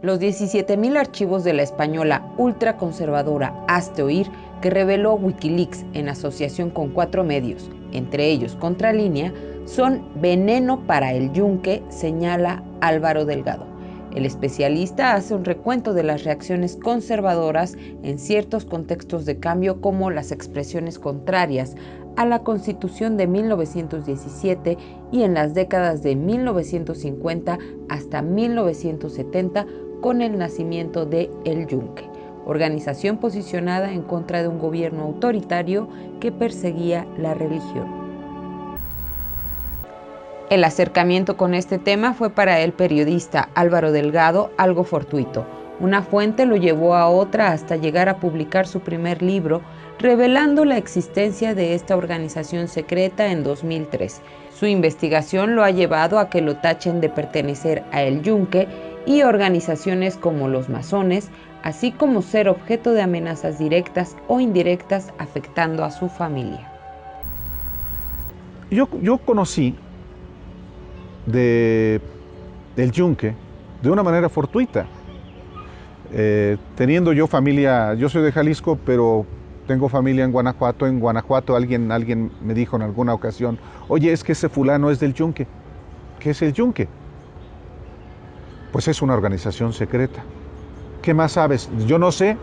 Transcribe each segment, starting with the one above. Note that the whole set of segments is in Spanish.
Los 17.000 archivos de la española ultraconservadora Hazte Oír, que reveló Wikileaks en asociación con 4 medios, entre ellos Contralínea, son veneno para el yunque, señala Álvaro Delgado. El especialista hace un recuento de las reacciones conservadoras en ciertos contextos de cambio, como las expresiones contrarias a la Constitución de 1917 y en las décadas de 1950 hasta 1970, con el nacimiento de El Yunque, organización posicionada en contra de un gobierno autoritario que perseguía la religión. El acercamiento con este tema fue para el periodista Álvaro Delgado algo fortuito. Una fuente lo llevó a otra hasta llegar a publicar su primer libro, revelando la existencia de esta organización secreta en 2003. Su investigación lo ha llevado a que lo tachen de pertenecer a El Yunque y organizaciones como los masones, así como ser objeto de amenazas directas o indirectas afectando a su familia. Yo conocí del Yunque de una manera fortuita. Teniendo yo familia, yo soy de Jalisco, pero tengo familia en Guanajuato. En Guanajuato alguien me dijo en alguna ocasión: oye, es que ese fulano es del Yunque. ¿Qué es el Yunque? Pues es una organización secreta. ¿Qué más sabes? Yo no sé,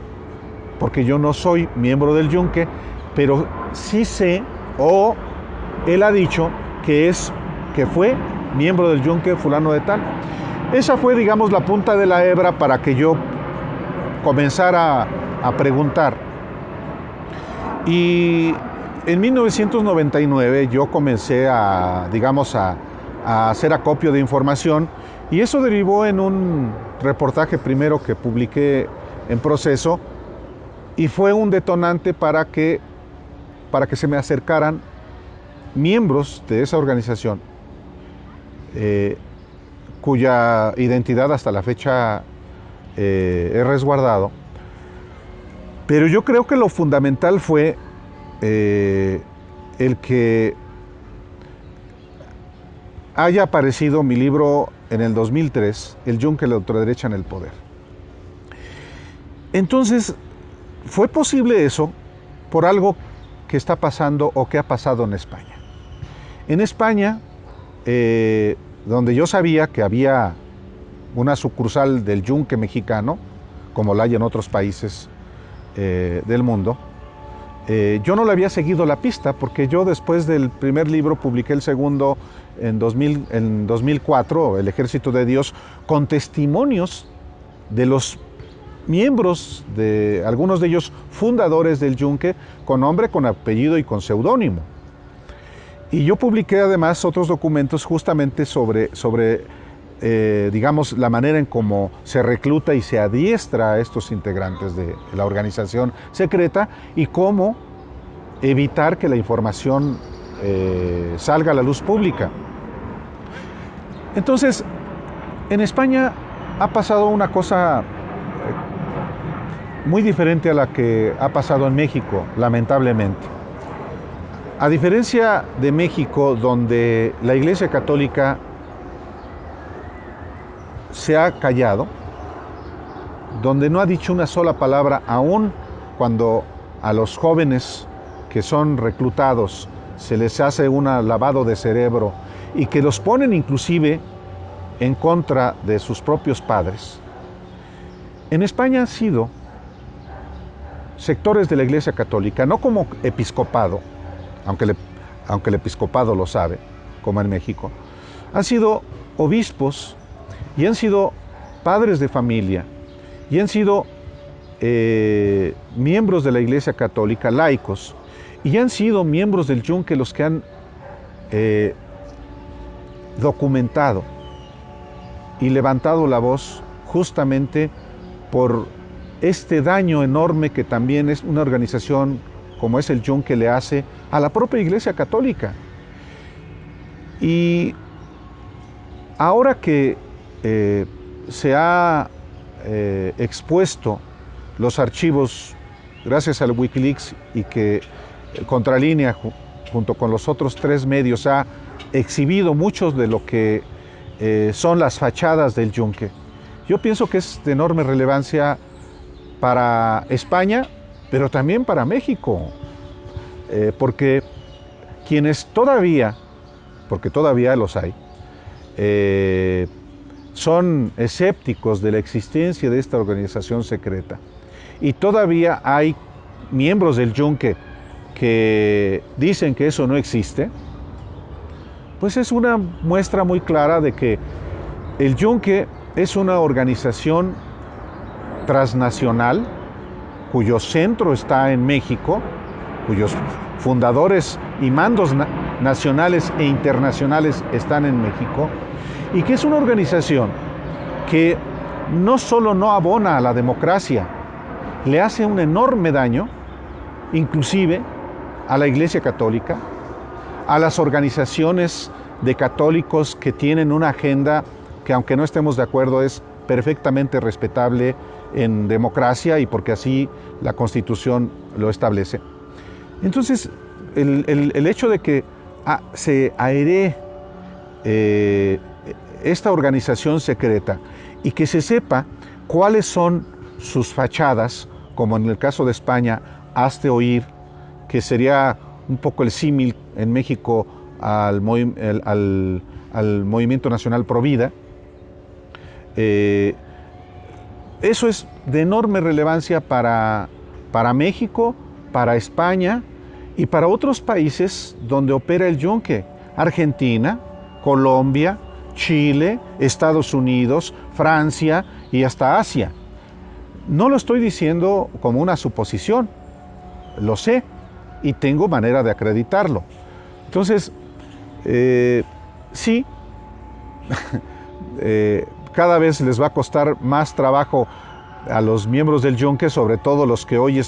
porque yo no soy miembro del Yunque, pero sí sé, o él ha dicho que fue miembro del Yunque fulano de tal. Esa fue, digamos, la punta de la hebra para que yo comenzara a preguntar. Y en 1999 yo comencé a hacer acopio de información, y eso derivó en un reportaje primero que publiqué en Proceso, y fue un detonante para que se me acercaran miembros de esa organización, cuya identidad hasta la fecha he resguardado. Pero yo creo que lo fundamental fue el que haya aparecido mi libro en el 2003, El Yunque, la ultraderecha en el poder. Entonces, fue posible eso por algo que está pasando o que ha pasado en España. En España, donde yo sabía que había una sucursal del Yunque mexicano, como la hay en otros países del mundo, yo no le había seguido la pista, porque yo, después del primer libro, publiqué el segundo en 2004, El Ejército de Dios, con testimonios de los miembros, de algunos de ellos fundadores del Yunque, con nombre, con apellido y con seudónimo. Y yo publiqué además otros documentos justamente sobre digamos, la manera en cómo se recluta y se adiestra a estos integrantes de la organización secreta, y cómo evitar que la información salga a la luz pública. Entonces, en España ha pasado una cosa muy diferente a la que ha pasado en México, lamentablemente. A diferencia de México, donde la Iglesia Católica se ha callado, donde no ha dicho una sola palabra, aún cuando a los jóvenes que son reclutados se les hace un lavado de cerebro y que los ponen inclusive en contra de sus propios padres. En España han sido sectores de la Iglesia Católica, no como episcopado, aunque el episcopado lo sabe, como en México, han sido obispos, y han sido padres de familia, y han sido miembros de la Iglesia Católica, laicos, y han sido miembros del Yunque los que han documentado y levantado la voz justamente por este daño enorme que también es una organización como es el Yunque le hace a la propia Iglesia Católica. Y ahora que se ha expuesto los archivos gracias al Wikileaks, y que Contralínea junto con los otros 3 medios ha exhibido muchos de lo que son las fachadas del Yunque, Yo pienso que es de enorme relevancia para España, pero también para México, porque quienes todavía, porque todavía los hay, son escépticos de la existencia de esta organización secreta, y todavía hay miembros del Yunque que dicen que eso no existe, pues es una muestra muy clara de que el Yunque es una organización transnacional cuyo centro está en México, cuyos fundadores y mandos nacionales e internacionales están en México, y que es una organización que no solo no abona a la democracia, le hace un enorme daño, inclusive a la Iglesia Católica, a las organizaciones de católicos que tienen una agenda que, aunque no estemos de acuerdo, es perfectamente respetable en democracia y porque así la Constitución lo establece. Entonces, el hecho de que se airee esta organización secreta y que se sepa cuáles son sus fachadas, como en el caso de España, hazte oír, que sería un poco el símil en México al Movimiento Nacional Pro Vida, eso es de enorme relevancia para México, para España y para otros países donde opera el Yunque: Argentina, Colombia, Chile, Estados Unidos, Francia y hasta Asia. No lo estoy diciendo como una suposición, lo sé y tengo manera de acreditarlo. Entonces, sí, cada vez les va a costar más trabajo a los miembros del Yunque, sobre todo los que hoy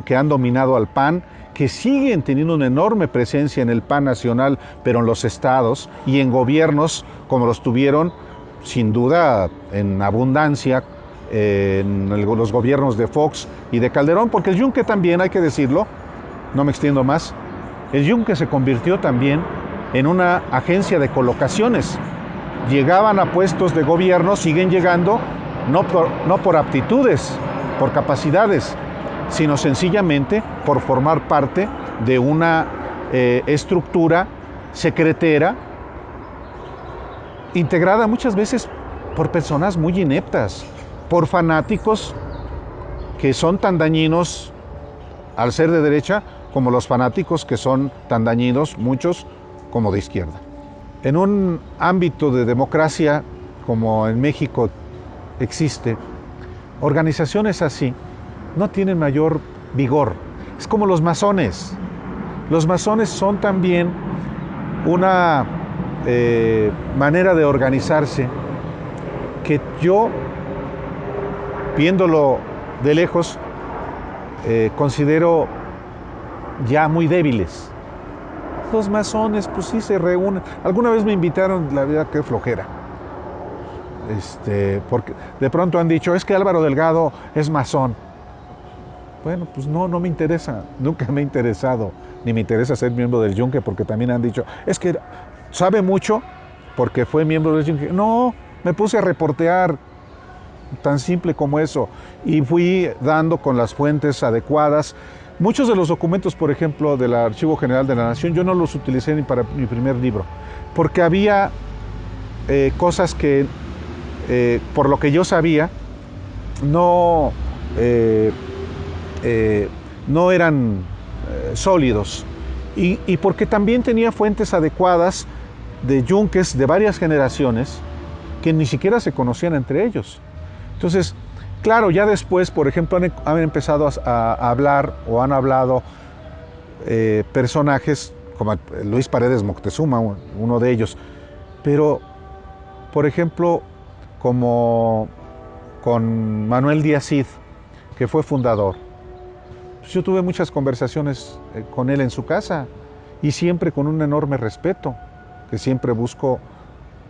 que han dominado al PAN, que siguen teniendo una enorme presencia en el PAN nacional, pero en los estados y en gobiernos como los tuvieron, sin duda, en abundancia, en los gobiernos de Fox y de Calderón, porque el Yunque también, hay que decirlo, no me extiendo más, el Yunque se convirtió también en una agencia de colocaciones. Llegaban a puestos de gobierno, siguen llegando, no por aptitudes, por capacidades, sino sencillamente por formar parte de una estructura secretera, integrada muchas veces por personas muy ineptas, por fanáticos que son tan dañinos al ser de derecha como los fanáticos que son tan dañinos, muchos, como de izquierda. En un ámbito de democracia como en México existe, organizaciones así no tienen mayor vigor. Es como los masones. Los masones son también una manera de organizarse que yo, viéndolo de lejos, considero ya muy débiles. Los masones, pues sí se reúnen. Alguna vez me invitaron, la verdad que flojera. Porque de pronto han dicho, es que Álvaro Delgado es masón. Bueno, pues no me interesa, nunca me ha interesado, ni me interesa ser miembro del Yunque, porque también han dicho, es que sabe mucho porque fue miembro del Yunque. No, me puse a reportear, tan simple como eso, y fui dando con las fuentes adecuadas. Muchos de los documentos, por ejemplo, del Archivo General de la Nación, yo no los utilicé ni para mi primer libro, porque había cosas que, por lo que yo sabía, no eran sólidos, y porque también tenía fuentes adecuadas de yunques de varias generaciones que ni siquiera se conocían entre ellos. Entonces, claro, ya después, por ejemplo, han empezado a hablar o han hablado personajes como Luis Paredes Moctezuma, uno de ellos, pero, por ejemplo, como con Manuel Díaz Cid, que fue fundador. Yo tuve muchas conversaciones con él en su casa y siempre con un enorme respeto que siempre busco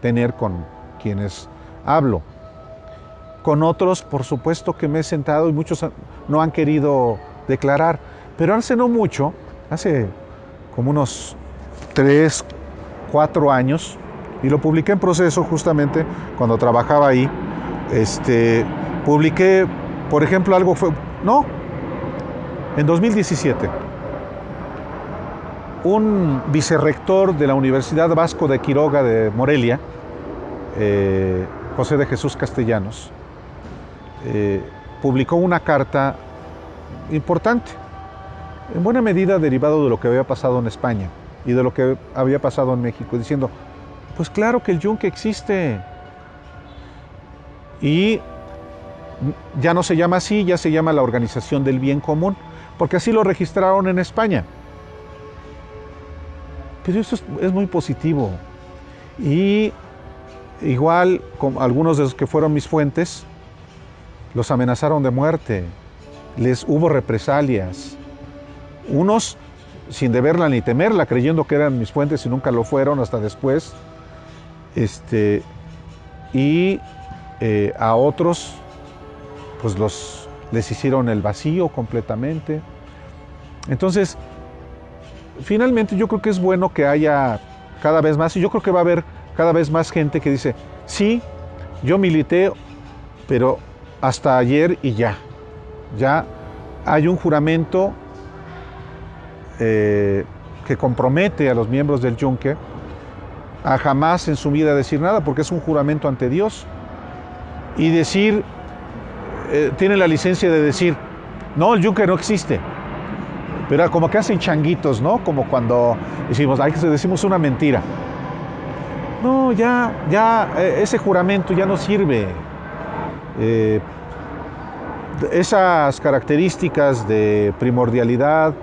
tener con quienes hablo. Con otros, por supuesto que me he sentado y muchos no han querido declarar, pero hace no mucho, hace como unos 3, 4 años, y lo publiqué en Proceso justamente cuando trabajaba ahí, Publiqué, por ejemplo, en 2017, un vicerrector de la Universidad Vasco de Quiroga de Morelia, José de Jesús Castellanos, publicó una carta importante, en buena medida derivado de lo que había pasado en España y de lo que había pasado en México, diciendo, pues claro que el yunque existe. Y ya no se llama así, ya se llama la Organización del Bien Común, porque así lo registraron en España. Pero eso es muy positivo. Y igual, como algunos de los que fueron mis fuentes, los amenazaron de muerte, les hubo represalias. Unos sin deberla ni temerla, creyendo que eran mis fuentes y nunca lo fueron hasta después. A otros pues les hicieron el vacío completamente. Entonces, finalmente yo creo que es bueno que haya cada vez más, y yo creo que va a haber cada vez más gente que dice, sí, yo milité, pero hasta ayer y ya hay un juramento que compromete a los miembros del yunque a jamás en su vida decir nada, porque es un juramento ante Dios. Y decir, tiene la licencia de decir, no, el yunque no existe. Pero como que hacen changuitos, ¿no? Como cuando decimos una mentira. No, ese juramento ya no sirve. Esas características de primordialidad,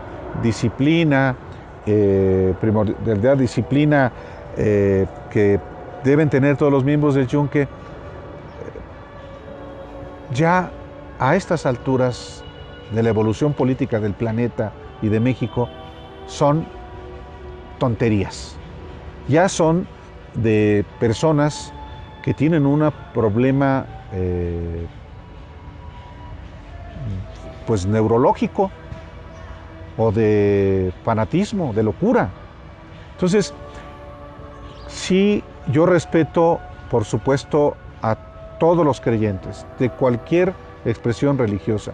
disciplina, que deben tener todos los miembros del yunque, ya a estas alturas de la evolución política del planeta y de México son tonterías. Ya son de personas que tienen un problema pues neurológico o de fanatismo, de locura. Entonces, sí, yo respeto, por supuesto, a todos los creyentes de cualquier expresión religiosa,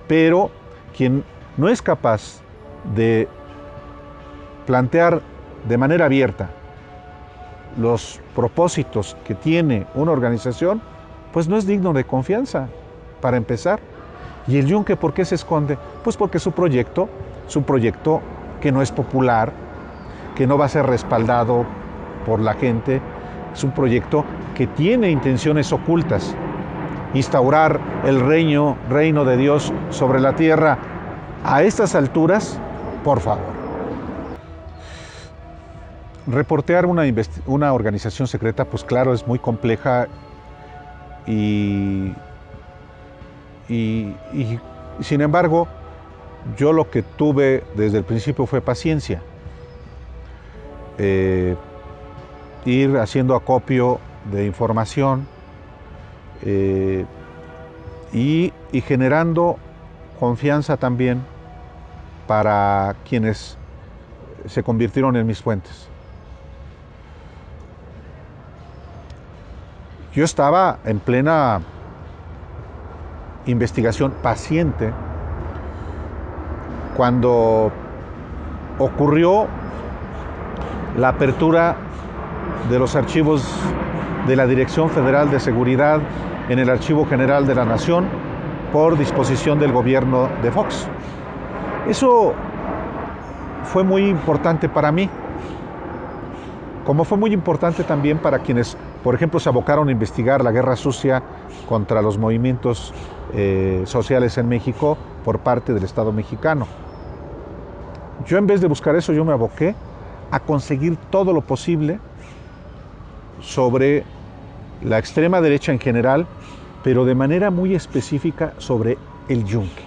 pero quien no es capaz de plantear de manera abierta los propósitos que tiene una organización, pues no es digno de confianza, para empezar. ¿Y el yunque por qué se esconde? Pues porque su proyecto que no es popular, que no va a ser respaldado por la gente, es un proyecto que tiene intenciones ocultas. Instaurar el reino de Dios sobre la tierra a estas alturas, por favor. Reportear una organización secreta, pues claro, es muy compleja y sin embargo, yo lo que tuve desde el principio fue paciencia. Ir haciendo acopio de información y generando confianza también para quienes se convirtieron en mis fuentes. Yo estaba en plena investigación paciente cuando ocurrió la apertura de los archivos de la Dirección Federal de Seguridad en el Archivo General de la Nación por disposición del gobierno de Fox. Eso fue muy importante para mí, como fue muy importante también para quienes, por ejemplo, se abocaron a investigar la guerra sucia contra los movimientos sociales en México por parte del Estado mexicano. Yo, en vez de buscar eso, yo me aboqué a conseguir todo lo posible sobre la extrema derecha en general, pero de manera muy específica sobre el yunque.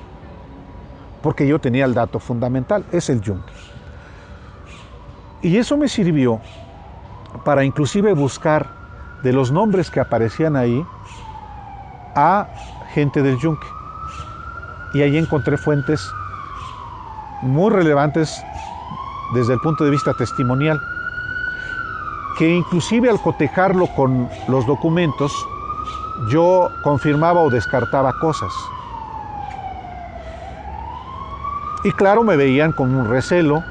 Porque yo tenía el dato fundamental, es el yunque. Y eso me sirvió para inclusive buscar de los nombres que aparecían ahí a gente del yunque. Y ahí encontré fuentes muy relevantes desde el punto de vista testimonial, que inclusive al cotejarlo con los documentos yo confirmaba o descartaba cosas. Y claro, me veían con un recelo,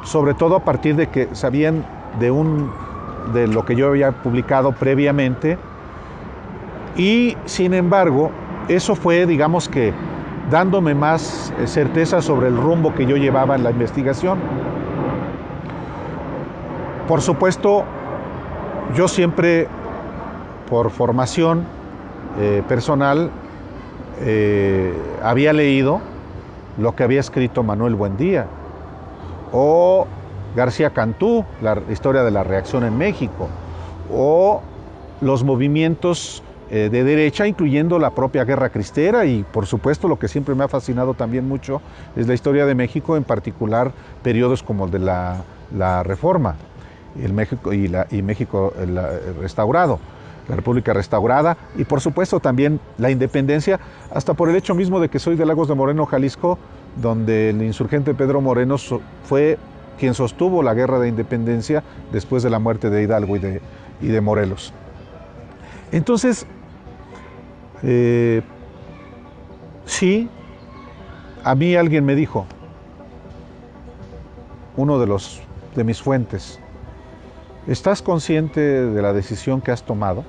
sobre todo a partir de que sabían de lo que yo había publicado previamente, y sin embargo, eso fue, digamos que, dándome más certeza sobre el rumbo que yo llevaba en la investigación. Por supuesto, yo siempre, por formación personal, había leído lo que había escrito Manuel Buendía o García Cantú, la historia de la reacción en México, o los movimientos de derecha, incluyendo la propia Guerra Cristera, y por supuesto lo que siempre me ha fascinado también mucho es la historia de México, en particular periodos como el de la Reforma, el México y México restaurado, la República restaurada, y por supuesto también la independencia, hasta por el hecho mismo de que soy de Lagos de Moreno, Jalisco, donde el insurgente Pedro Moreno fue quien sostuvo la guerra de independencia después de la muerte de Hidalgo y de Morelos. Entonces, sí, a mí alguien me dijo, uno de mis fuentes, ¿estás consciente de la decisión que has tomado?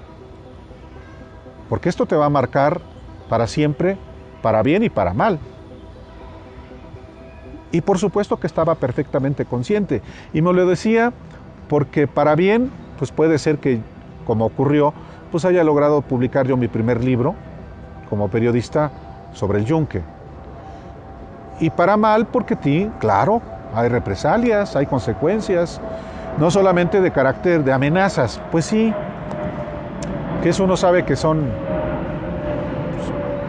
Porque esto te va a marcar para siempre, para bien y para mal. Y por supuesto que estaba perfectamente consciente. Y me lo decía porque para bien, pues puede ser que, como ocurrió, pues haya logrado publicar yo mi primer libro como periodista sobre el Yunque. Y para mal porque sí, claro, hay represalias, hay consecuencias, no solamente de carácter de amenazas, pues sí, que eso uno sabe que son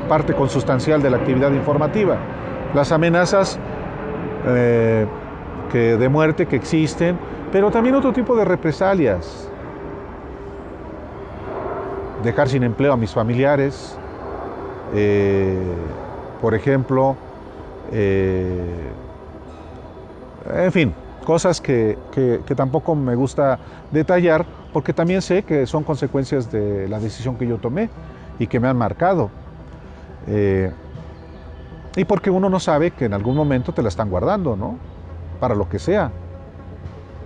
parte consustancial de la actividad informativa. Las amenazas de muerte que existen, pero también otro tipo de represalias. Dejar sin empleo a mis familiares, por ejemplo, en fin, cosas que tampoco me gusta detallar, porque también sé que son consecuencias de la decisión que yo tomé y que me han marcado. Y porque uno no sabe que en algún momento te la están guardando, ¿no? Para lo que sea.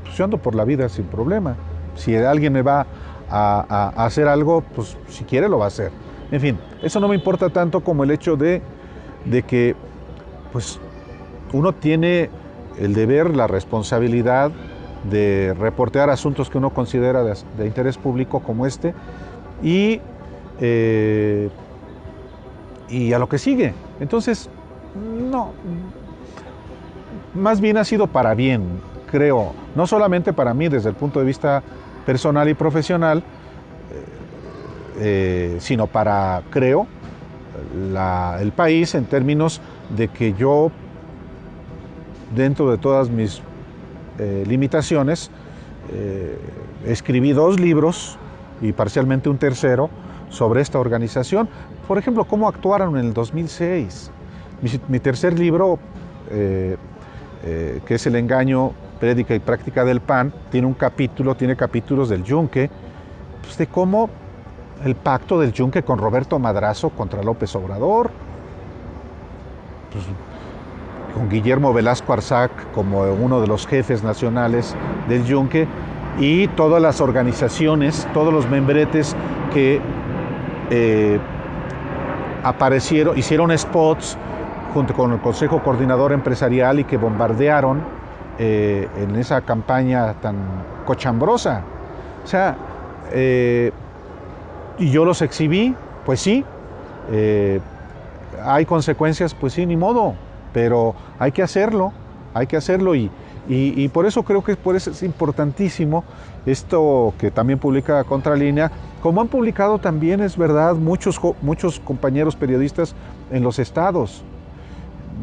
Pues yo ando por la vida sin problema. Si alguien me va a hacer algo, pues si quiere lo va a hacer. En fin, eso no me importa tanto como el hecho de que pues uno tiene el deber, la responsabilidad de reportear asuntos que uno considera de interés público como este y a lo que sigue. Entonces, no, más bien ha sido para bien, creo, no solamente para mí desde el punto de vista personal y profesional, sino para, creo, el país en términos de que yo, dentro de todas mis limitaciones, escribí 2 libros y parcialmente un tercero sobre esta organización. Por ejemplo, cómo actuaron en el 2006. Mi tercer libro, que es El engaño, prédica y práctica del PAN, tiene capítulos del Yunque, pues de cómo el pacto del Yunque con Roberto Madrazo contra López Obrador, pues, con Guillermo Velasco Arzac como uno de los jefes nacionales del Yunque, y todas las organizaciones, todos los membretes que aparecieron, hicieron spots junto con el Consejo Coordinador Empresarial y que bombardearon en esa campaña tan cochambrosa. O sea, y yo los exhibí, pues sí, hay consecuencias, pues sí, ni modo, pero hay que hacerlo y por eso creo que es importantísimo esto que también publica Contralínea, como han publicado también, es verdad, muchos compañeros periodistas en los estados.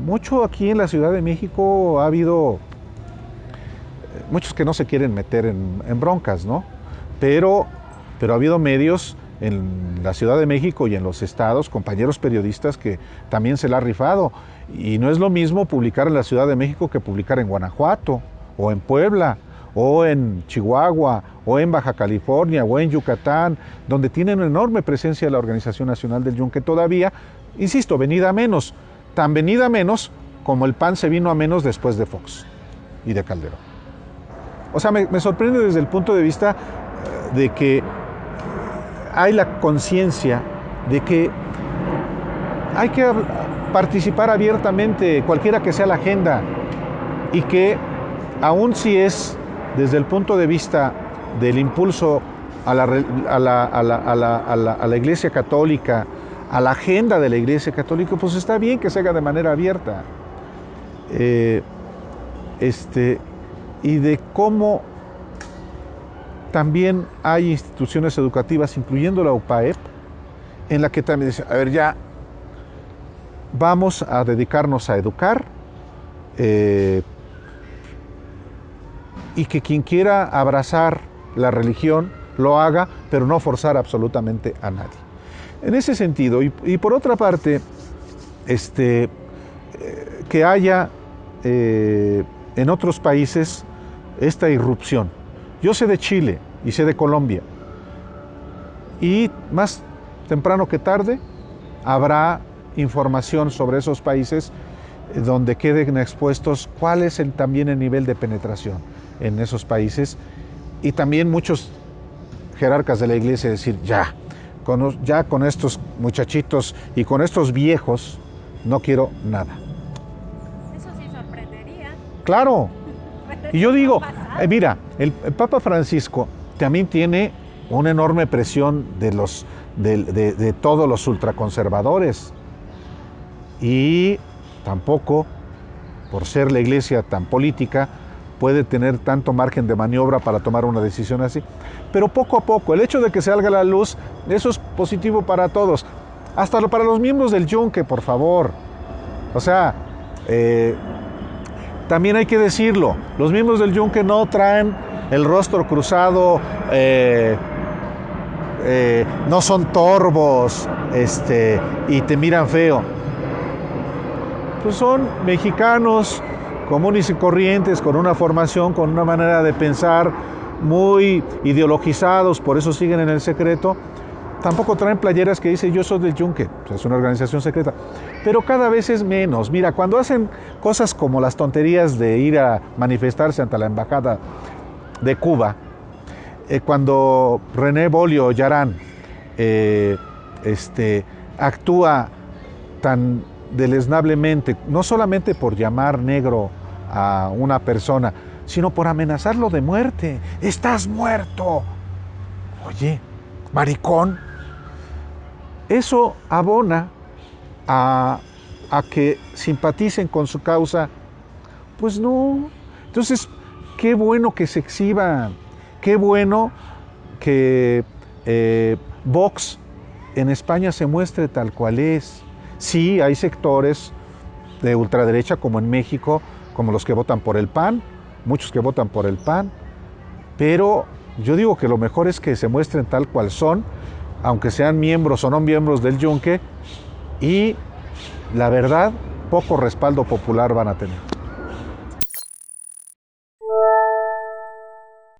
Mucho aquí en la Ciudad de México ha habido muchos que no se quieren meter en broncas, ¿no? Pero ha habido medios en la Ciudad de México y en los estados, compañeros periodistas que también se la ha rifado. Y no es lo mismo publicar en la Ciudad de México que publicar en Guanajuato, o en Puebla, o en Chihuahua, o en Baja California, o en Yucatán, donde tienen una enorme presencia la Organización Nacional del Yunque todavía, insisto, venida a menos, tan venida a menos como el PAN se vino a menos después de Fox y de Calderón. O sea, me sorprende desde el punto de vista de que hay la conciencia de que hay que participar abiertamente, cualquiera que sea la agenda, y que aun si es desde el punto de vista del impulso a la Iglesia Católica, a la agenda de la Iglesia Católica, pues está bien que se haga de manera abierta. Y de cómo también hay instituciones educativas, incluyendo la UPAEP, en la que también dicen, a ver, ya vamos a dedicarnos a educar, y que quien quiera abrazar la religión lo haga, pero no forzar absolutamente a nadie. En ese sentido, y por otra parte, que haya en otros países esta irrupción. Yo sé de Chile y sé de Colombia, y más temprano que tarde habrá información sobre esos países donde queden expuestos cuál es también el nivel de penetración en esos países, y también muchos jerarcas de la iglesia decir, ya con estos muchachitos y con estos viejos no quiero nada. Eso sí sorprendería. Claro. Y yo digo, mira, el Papa Francisco también tiene una enorme presión de todos los ultraconservadores, y tampoco, por ser la iglesia tan política, puede tener tanto margen de maniobra para tomar una decisión así. Pero poco a poco, el hecho de que salga a la luz, eso es positivo para todos, hasta para los miembros del Yunque, por favor. O sea, también hay que decirlo, los miembros del Yunque no traen el rostro cruzado, no son torvos, y te miran feo. Pues son mexicanos comunes y corrientes, con una formación, con una manera de pensar muy ideologizados, por eso siguen en el secreto. Tampoco traen playeras que dicen yo soy del Yunque, pues es una organización secreta, pero cada vez es menos. Mira, cuando hacen cosas como las tonterías de ir a manifestarse ante la embajada de Cuba, cuando René Bolio Yarán actúa tan deleznablemente, no solamente por llamar negro a una persona, sino por amenazarlo de muerte. ¡Estás muerto! Oye, maricón. Eso abona a que simpaticen con su causa. Pues no. Entonces, qué bueno que se exhiban. Qué bueno que Vox en España se muestre tal cual es. Sí, hay sectores de ultraderecha, como en México, como los que votan por el PAN, muchos que votan por el PAN, pero yo digo que lo mejor es que se muestren tal cual son, aunque sean miembros o no miembros del Yunque, y la verdad, poco respaldo popular van a tener.